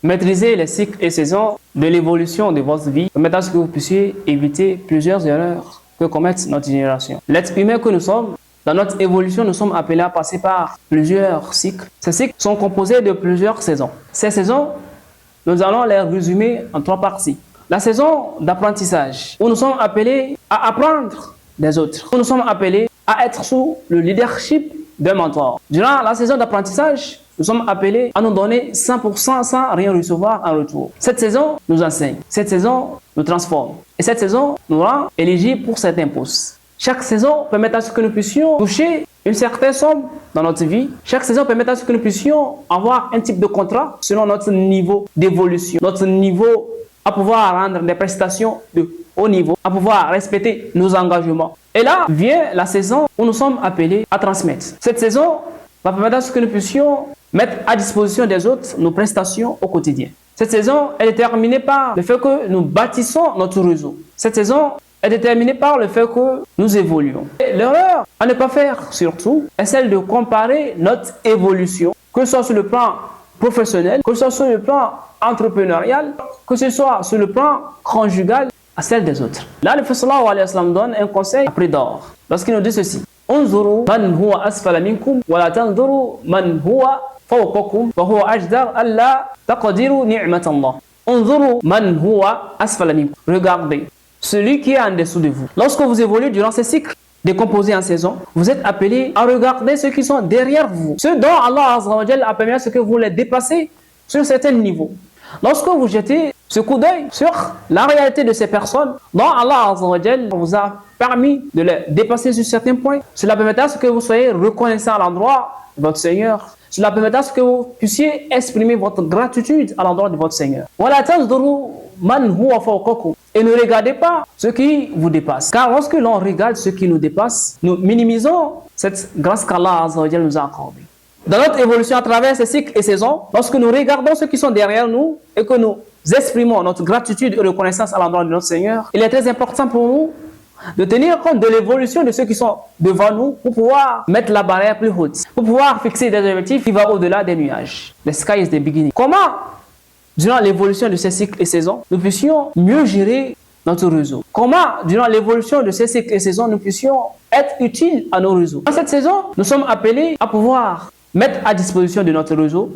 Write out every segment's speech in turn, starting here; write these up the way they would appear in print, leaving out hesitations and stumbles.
Maîtriser les cycles et saisons de l'évolution de votre vie permettant que vous puissiez éviter plusieurs erreurs que commettent notre génération. L'être humain que nous sommes, dans notre évolution, nous sommes appelés à passer par plusieurs cycles. Ces cycles sont composés de plusieurs saisons. Ces saisons, nous allons les résumer en 3 parties. La saison d'apprentissage, où nous sommes appelés à apprendre des autres, où nous sommes appelés à être sous le leadership d'un mentor. Durant la saison d'apprentissage, nous sommes appelés à nous donner 100% sans rien recevoir en retour. Cette saison nous enseigne, cette saison nous transforme et cette saison nous rend éligibles pour certains postes. Chaque saison permet à ce que nous puissions toucher une certaine somme dans notre vie. Chaque saison permet à ce que nous puissions avoir un type de contrat selon notre niveau d'évolution, notre niveau à pouvoir rendre des prestations de haut niveau, à pouvoir respecter nos engagements. Et là vient la saison où nous sommes appelés à transmettre. Cette saison va permettre à ce que nous puissions mettre à disposition des autres nos prestations au quotidien. Cette saison est déterminée par le fait que nous bâtissons notre réseau. Cette saison est déterminée par le fait que nous évoluons. L'erreur à ne pas faire surtout est celle de comparer notre évolution, que ce soit sur le plan professionnel, que ce soit sur le plan entrepreneurial, que ce soit sur le plan conjugal, à celle des autres. Là, le Prophète sallallahu alayhi wa sallam donne un conseil à prix d'or lorsqu'il nous dit ceci: انظروا من هو أسفل منكم ولا تنظروا من هو فوقكم وهو أجدر ألا تقدروا نعمة الله. انظروا من هو أسفل منكم. Regardez celui qui est en dessous de vous. Lorsque vous évoluez durant ces cycles décomposés en saison, vous êtes appelés à regarder ceux qui sont derrière vous, ceux dont Allah Azza wa Jalla a permis à ce que vous les dépassez sur certains niveaux. Lorsque vous jetez ce coup d'œil sur la réalité de ces personnes dont Allah Azza wa Jalla vous a permis de les dépasser sur certains points, cela permettra à ce que vous soyez reconnaissant à l'endroit de votre Seigneur. Cela permettra à ce que vous puissiez exprimer votre gratitude à l'endroit de votre Seigneur. Et ne regardez pas ceux qui vous dépassent. Car lorsque l'on regarde ceux qui nous dépassent, nous minimisons cette grâce qu'Allah Azza wa Jalla nous a accordée. Dans notre évolution à travers ces cycles et saisons, lorsque nous regardons ceux qui sont derrière nous et que nous exprimons notre gratitude et reconnaissance à l'endroit de notre Seigneur, il est très important pour nous de tenir compte de l'évolution de ceux qui sont devant nous pour pouvoir mettre la barrière plus haute, pour pouvoir fixer des objectifs qui vont au-delà des nuages. The sky is the beginning. Comment, durant l'évolution de ces cycles et saisons, nous puissions mieux gérer notre réseau? Comment, durant l'évolution de ces cycles et saisons, nous puissions être utiles à nos réseaux? Dans cette saison, nous sommes appelés à pouvoir mettre à disposition de notre réseau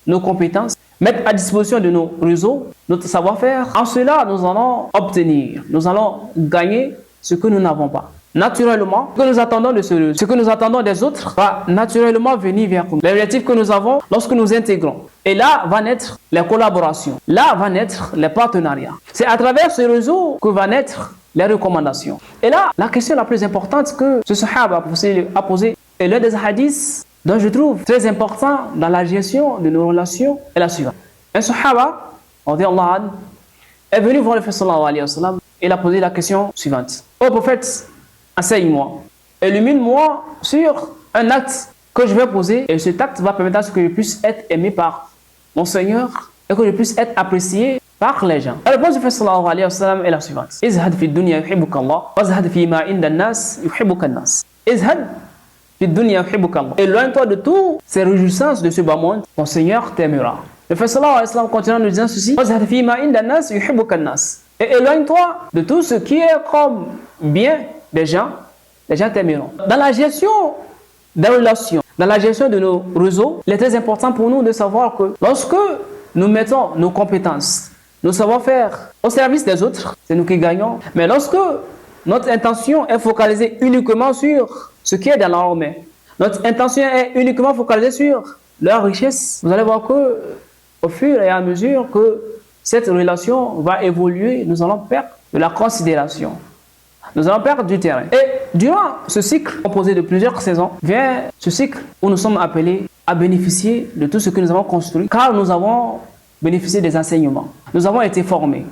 nos compétences, mettre à disposition de nos réseaux notre savoir-faire. En cela, nous allons obtenir, nous allons gagner ce que nous n'avons pas. Naturellement, ce que nous attendons de ce réseau, ce que nous attendons des autres va naturellement venir vers nous. L'objectif que nous avons lorsque nous intégrons. Et là va naître les collaborations. Là va naître les partenariats. C'est à travers ce réseau que va naître les recommandations. Et là, la question la plus importante que ce sahaba a posée est l'un des hadiths dont je trouve très important dans la gestion de nos relations est la suivante. Un sahaba, est venu voir le Prophète sallallahu alayhi wa sallam. Il a posé la question suivante: ô prophète, enseigne-moi, illumine-moi sur un acte que je vais poser, et cet acte va permettre à ce que je puisse être aimé par mon Seigneur et que je puisse être apprécié par les gens. La réponse du Prophète sallallahu alayhi wa sallam est la suivante: izhad fi dunya yuhibbuka Allah, wazhad fi ma inda an-nas yuhibbuka an-nas. Izhad fi dunya yuhibbuka Allah. Éloigne-toi de toutes ces réjouissances de ce bas monde, ton Seigneur t'aimera. Le Prophète sallallahu alayhi wa sallam continue en nous disant ceci: wazhad fi ma inda an-nas yuhibbuka an-nas. Et éloigne-toi de tout ce qui est comme bien des gens, les gens t'aimeront. Dans la gestion des relations, dans la gestion de nos réseaux, il est très important pour nous de savoir que lorsque nous mettons nos compétences, nos savoir-faire au service des autres, c'est nous qui gagnons. Mais lorsque notre intention est focalisée uniquement sur ce qui est dans leur main, notre intention est uniquement focalisée sur leur richesse, vous allez voir que au fur et à mesure que cette relation va évoluer, nous allons perdre de la considération. Nous allons perdre du terrain. Et durant ce cycle composé de plusieurs saisons, vient ce cycle où nous sommes appelés à bénéficier de tout ce que nous avons construit, car nous avons bénéficié des enseignements. Nous avons été formés.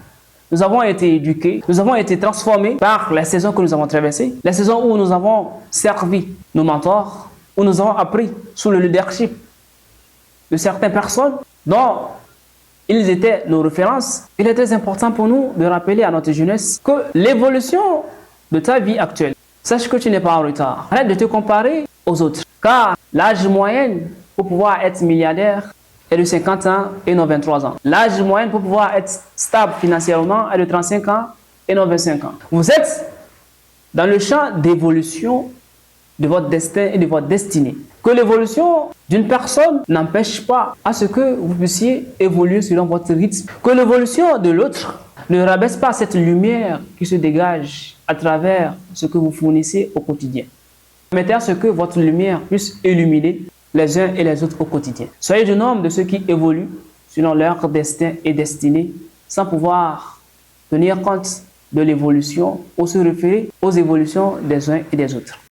Nous avons été éduqués. Nous avons été transformés par les saisons que nous avons traversées. Les saisons où nous avons servi nos mentors, où nous avons appris sous le leadership de certaines personnes dont ils étaient nos références. Il est très important pour nous de rappeler à notre jeunesse que l'évolution de ta vie actuelle, sache que tu n'es pas en retard. Arrête de te comparer aux autres. Car l'âge moyen pour pouvoir être milliardaire est de 50 ans et non 23 ans. L'âge moyen pour pouvoir être stable financièrement est de 35 ans et non 25 ans. Vous êtes dans le champ d'évolution de votre destin et de votre destinée. Que l'évolution d'une personne n'empêche pas à ce que vous puissiez évoluer selon votre rythme. Que l'évolution de l'autre ne rabaisse pas cette lumière qui se dégage à travers ce que vous fournissez au quotidien. Permettez à ce que votre lumière puisse illuminer les uns et les autres au quotidien. Soyez du nombre de ceux qui évoluent selon leur destin et destinée sans pouvoir tenir compte de l'évolution ou se référer aux évolutions des uns et des autres.